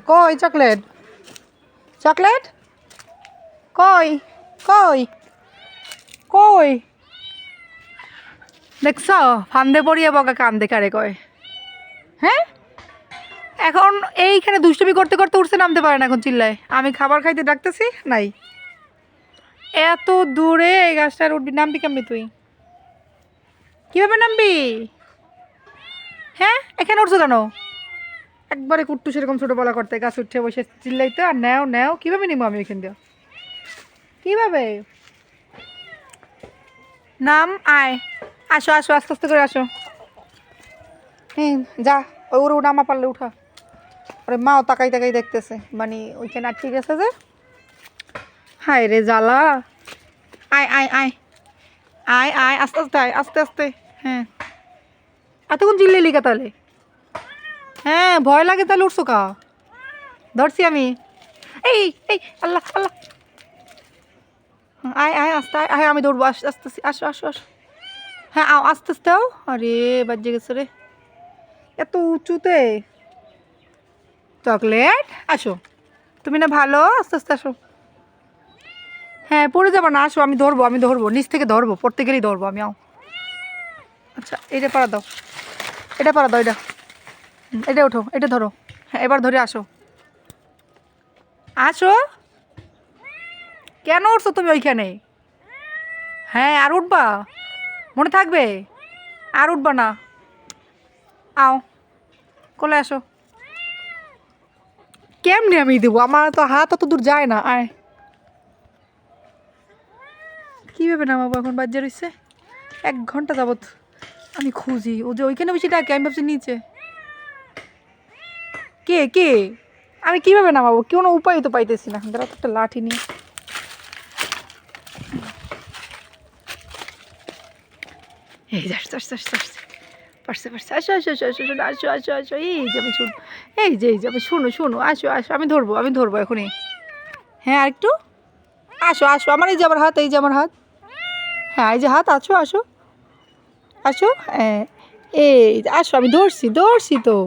কই chocolate chocolate কই কই কই দেখছ ফান্দে পড়িয়ে বকা কান্দে কারে কয় হ্যাঁ এখন এইখানে দুষ্টুমি করতে করতে উঠছে নামতে পারে না এখন চিল্লায় আমি খাবার খাইতে ডাকতেছি নাই এত দূরে এই গাছটার উঠবি নামবি কেমনি তুই কীভাবে নামবি হ্যাঁ এখানে উঠছো কেন একবারে কুট্টু সেরকম ছোটোবেলা করতে গাছ উঠে বসে চিল্লাইতে আর নেও নেও কীভাবে নিবো আমি ওইখান দিয়ে কীভাবে নাম আয় আসো আসো আস্তে আস্তে করে আসো যা ওর নামা পারলে উঠা ওরে মাও তাকাই তাকাই দেখতেছে মানে ওইখানে আটকে গেছে যে হায় রে জ্বালা আয় আয় আয় আয় আয় আস্তে আস্তে আয় আস্তে আস্তে হ্যাঁ এতক্ষণ চিল্লি লিখা তাহলে হ্যাঁ ভয় লাগে তাহলে উঠছো কা ধরছি আমি এই এই আল্লাহ আল্লাহ আয় আয় আস্তে আয় আয় আমি দৌড়বো আস্তে আস্তে আসো আসো আসো হ্যাঁ আও আস্তে আস্তে আও আরে বাজে গেছে রে এত উঁচুতে চকলেট আসো তুমি না ভালো আস্তে আস্তে আসো হ্যাঁ পড়ে যাবো না আসো আমি ধরবো নিচ থেকে ধরবো পড়তে গেলেই ধরবো আমি আও আচ্ছা এটা পাড়া দাও এটা পাড়া দাও এটা ওঠো এটা ধরো হ্যাঁ এবার ধরে আসো আসো কেন উঠছো তুমি ওইখানে হ্যাঁ আর উঠবা মনে থাকবে আর উঠবা না আও কোলে আসো কেমনি আমি দেবো আমার তো হাত অত দূর যায় না আয় কীভাবে নামাবো এখন বাজ্যে রয়েছে 1 ঘন্টা যাবত আমি খুঁজি ও যে ওইখানে বেশি ডাকে আমি ভাবছি নিচে কে কে আমি কীভাবে নামাবো কোনো উপায় তো পাইতেছি না দাঁড়া তো একটা লাঠি নিয়ে এই আসতে আসতে আসতে আসতে পারছে পারছে আসো আসো আসো আসো আসো আসো আসো এই যে আমি শুনো এই যে আমি শোনো আসো আসো আমি ধরবো এখনই হ্যাঁ আরেকটু আসো আসো আমার এই যে আমার হাত হ্যাঁ এই যে হাত আসো আসো হ্যাঁ এই আসো আমি ধরছি তো